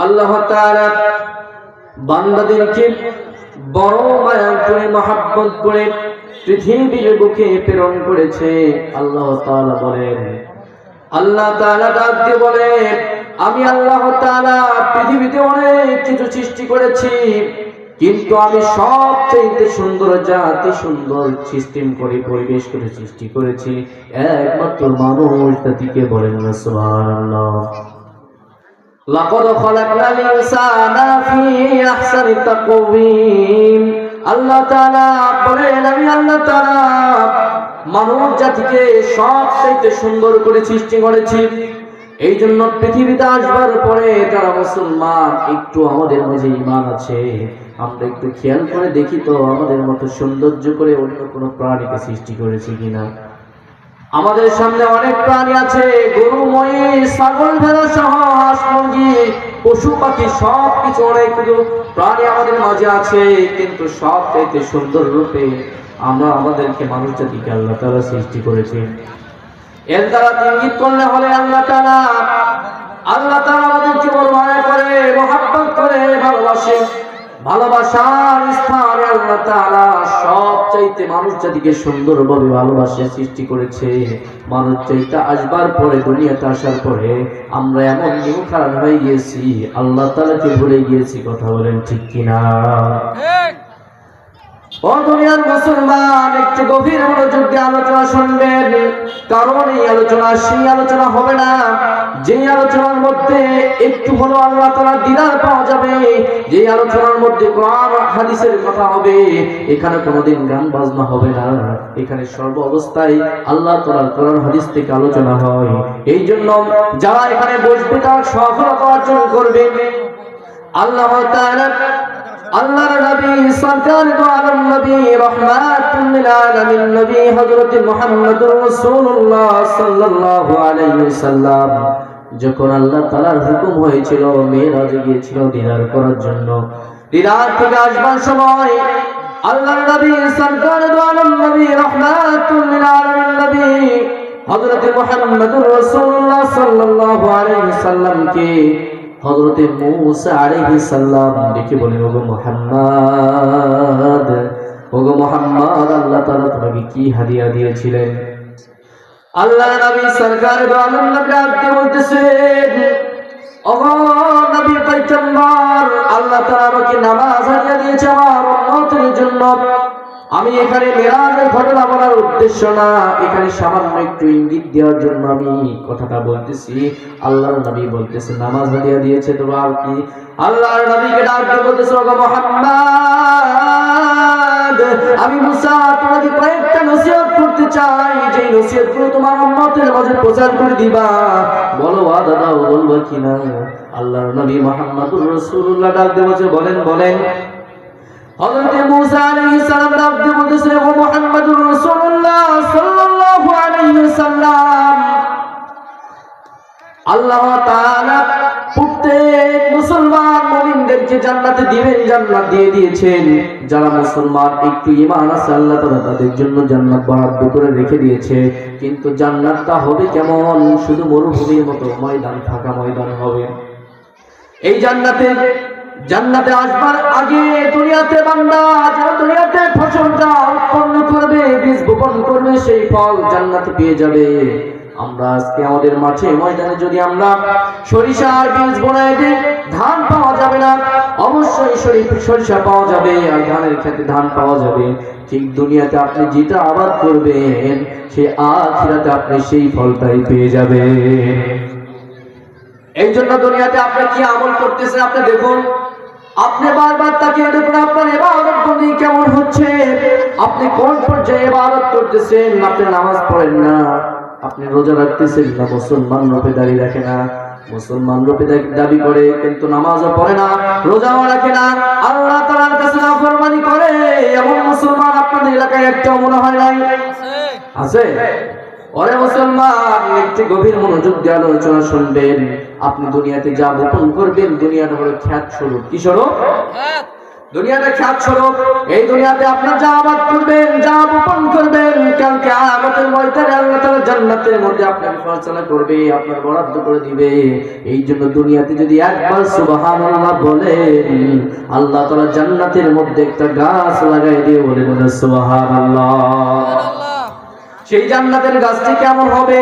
আল্লাহ তাআলা বান্দাদেরকে বড় মায়া করে মহব্বত করে পৃথিবীর বুকে প্রেরণ করেছে। আল্লাহ তাআলা বলেন, আল্লাহ তাআলা ডাক দিয়ে বলেন, আমি আল্লাহ তাআলা পৃথিবীতে অনেক কিছু সৃষ্টি করেছি, কিন্তু আমি সবচেয়ে সুন্দর জাতি, সুন্দর সিস্টেম করে পরিবেশ করে সৃষ্টি করেছি একমাত্র মানুষ জাতিকে। বলেন না সুবহানাল্লাহ। লাকাদ খালাকনাল ইনসানা ফি আহসানি তাকওয়িম। আল্লাহ তাআলা বলেন, আমি আল্লাহ তাআলা মানব জাতিকে সবচেয়ে সুন্দর করে সৃষ্টি করেছি। এই জন্য পৃথিবীতে আসবার পরে যারা মুসলমান, একটু আমাদের মাঝে ঈমান আছে, আমরা একটু খেয়াল করে দেখি তো আমাদের মতো সৌন্দর্য করে অন্য কোনো প্রাণীকে সৃষ্টি করেছি কিনা। আমাদের সামনে অনেক প্রাণী আছে, গরু, মহিষ, ছাগল, ভেড়া সহ হাঁস, মুরগি, পশু পাখি সবকিছু, অনেক প্রাণী আমাদের মাঝে আছে, কিন্তু সবচাইতে সুন্দর রূপে আমরা আমাদেরকে মানুষ জাতিকে আল্লাহ তাআলা সৃষ্টি করেছে। এর দ্বারা ইঙ্গিত করলে হলে আল্লাহ তাআলা আমাদেরকে বড় মায়া করে, মহব্বত করে, ভালোবাসে। ভালোবাসার স্থানে আল্লাহ তাআলা সবচাইতে মানুষ জাতিকে সুন্দরভাবে ভালোবাসে, সৃষ্টি করেছে। মানুষ চাইতে আসবার পরে, দুনিয়াতে আসার পরে আমরা এমন নিয়ম খারাপ হয়ে গিয়েছি, আল্লাহ তাআলাকে ভুলে গিয়েছি। কথা বলেন ঠিক কিনা? ও দুনিয়ার মুসলমান, একটু গভীর মনোযোগ দিয়ে আলোচনা শুনবেন, কারণ এই আলোচনা সেই আলোচনা হবে না যে আলোচনার মধ্যে একটু হলো আল্লাহ তাআলার দিদার পাওয়া যাবে, যে আলোচনার মধ্যে কোরআন হাদিসের কথা হবে। এখানে কোনোদিন গান বাজনা হবে না, এখানে সর্ব অবস্থায় আল্লাহ তাআলার কোরআন হাদিস থেকে আলোচনা হয়। এই জন্য যারা এখানে বসবে তারা সফলতা অর্জন করবে। আল্লাহ তাআলা আল্লাহর নবী সরকার দো আলম নবী রাহমাতুল লিল আলামিন নবী হযরত মুহাম্মদুর রাসূলুল্লাহ সাল্লাল্লাহু আলাইহি ওয়াসাল্লাম যখন আল্লাহ তাআলার হুকুম হয়েছিল মিরাজে গিয়েছিল দিদার করার জন্য, দিদার থেকে আসবার সময় আল্লাহর নবী সরকার দো আলম নবী রাহমাতুল লিল আলামিন নবী হযরত মুহাম্মদুর রাসূলুল্লাহ সাল্লাল্লাহু আলাইহি ওয়াসাল্লামকে হযরতে মূসা আলাইহিস সালাম ডেকে বলেন, ওগো মুহাম্মদ, আল্লাহ তাআলা তোমাকে কি হাদিয়া দিয়েছিলেন? আল্লাহর নবী সরকার দো আলম নবী আপনি বলতেছেন, ওগো নবী পয়গম্বর, আল্লাহ তাআলা আমাকে নামাজ হাদিয়া দিয়েছে আমার উম্মতের জন্য। আমি এখানে মেরাজের ঘটনা বলার উদ্দেশ্য না, এখানে সামান্য একটু ইঙ্গিত দেওয়ার জন্য আমি কথাটা বলতেছি। আল্লাহর নবী বলতেছে নামাজ হাদিয়া দিয়েছে, তো আর কি? আল্লাহর নবীকে ডাক দিয়ে বলতেছে, ওগো মুহাম্মদ, আমি মুসা তোমাকে কয়েকটা নসিহত করতে চাই, যে নসিহতগুলো তোমার উম্মতের মাঝে প্রচার করে দিবা। বলো ওয়াদা দাও, বলবো কিনা? আল্লাহর নবী মুহাম্মদুর রাসূলুল্লাহ ডাক দিয়ে বলছে, বলেন বলেন। হযরত মূসা আলাইহিস সালাম ডাক দিয়ে বলতেছে, ও মুহাম্মদুর রাসূলুল্লাহ সাল্লাল্লাহু আলাইহি ওয়াসাল্লাম, আল্লাহ তাআলা প্রত্যেক মুসলমান মুমিনদেরকে জান্নাতে দিবেন, জান্নাত দিয়ে দিয়েছেন। যারা মুসলমান একটু ঈমান আছে আল্লাহ তাআলা তাদের জন্য জান্নাত বরাদ্দ করে রেখে দিয়েছে। কিন্তু জান্নাতটা হবে কেমন? শুধু মরুভূমির মতো ময়দান, ফাঁকা ময়দান হবে। এই জান্নাতে আসবার আগে দুনিয়াতে বান্দা যারা দুনিয়াতে ফসলটা উৎপন্ন করবে, বীজ বপন করবে, সেই ফল জান্নাতে পেয়ে যাবে। আমরা আজকে আমাদের মাঠে ময়দানে যদি আমরা সরিষার বীজ বোনাই দিই, ধান পাওয়া যাবে না। অবশ্যই সরিষা পাওয়া যাবে আর ধানের ক্ষেতে ধান পাওয়া যাবে। ঠিক দুনিয়াতে আপনি যেটা আবাদ করবেন, সেই আখিরাতে আপনি সেই ফলটাই পেয়ে যাবেন। এই জন্য দুনিয়াতে আপনি কি আমল করতেছেন আপনি দেখুন, আপনি বারবার তাকিয়ে দেখুন আপনার ইবাদত বন্দেগী কেমন হচ্ছে, আপনি কোন পর্যায়ে ইবাদত করতেছেন। আপনি নামাজ পড়েন না, আপনি রোজা রাখতেছেন না, মুসলমান রূপে দাঁড়িয়ে রাখে না, মুসলমান রূপে দাবি করে কিন্তু নামাজও পড়ে না, রোজাও রাখে না, আল্লাহ তাআলার কাছে নাফরমানি করে, এমন মুসলমান আপনাদের এলাকায় একটাও মনে হয় নাই? আছে? ওরে মুসলমান, একটু গভীর মনোযোগ দিয়ে আলোচনা শুনবেন। আপনি দুনিয়াতে যা বপন করবেন, দুনিয়াটা হলো খ্যাত স্বরূপ। কি স্বরূপ? দুনিয়াটা খেত স্বরূপ। এই দুনিয়াতে আপনার যা আবাদ করবেন, যা বপন করবেন, কালকে কিয়ামতের ময়দানে আল্লাহ তাআলা জান্নাতের মধ্যে আপনাকে ফয়সালা করবে, আপনার বরাদ্দ করে দিবে। এই জন্য দুনিয়াতে যদি একবার সুবহানাল্লাহ বলেন, আল্লাহ তাআলা জান্নাতের মধ্যে একটা গাছ লাগাই দিয়ে বলেন সুবহানাল্লাহ। সেই জান্নাতের গাছটি কেমন হবে?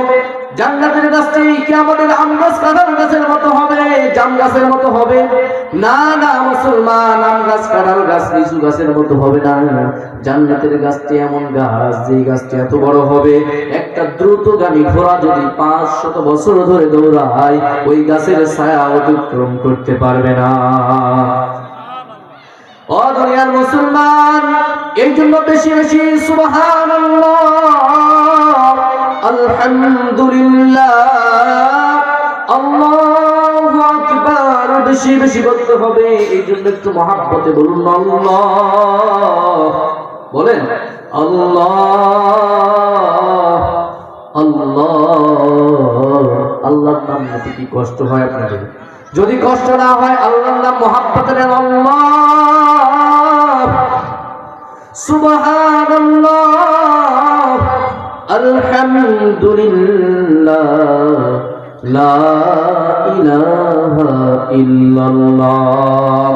জান্নাতের গাছটি কি আমাদের আম গাছ কাঁঠাল গাছের মতো হবে, জাম গাছের মতো হবে? না না মুসলমান, আম গাছ কাঁঠাল গাছ লিচু গাছের মতো হবে না। জান্নাতের গাছটি এমন গাছ, যে গাছটি এত বড় হবে, একটা দ্রুতগামী ঘোড়া যদি 500 বছর ধরে দৌড়ায়, ওই গাছের ছায়া অতিক্রম করতে পারবে না। ও দুনিয়ার মুসলমান, এই জন্য বেশি বেশি সুবহানাল্লাহ, আলহামদুলিল্লাহ, আল্লাহু আকবার বেশি বেশি বলতে হবে। এই জন্য একটু মহাব্বতে বলুন আল্লাহ, বলেন আল্লাহ আল্লাহ। আল্লাহর নাম নিতে কি কষ্ট হয় আপনাদের? যদি কষ্ট না হয় আল্লাহর নাম মহাব্বতে নেন, আল্লাহ, সুবহানাল্লাহ, আলহামদুলিল্লাহ, লা ইলাহা ইল্লাল্লাহ।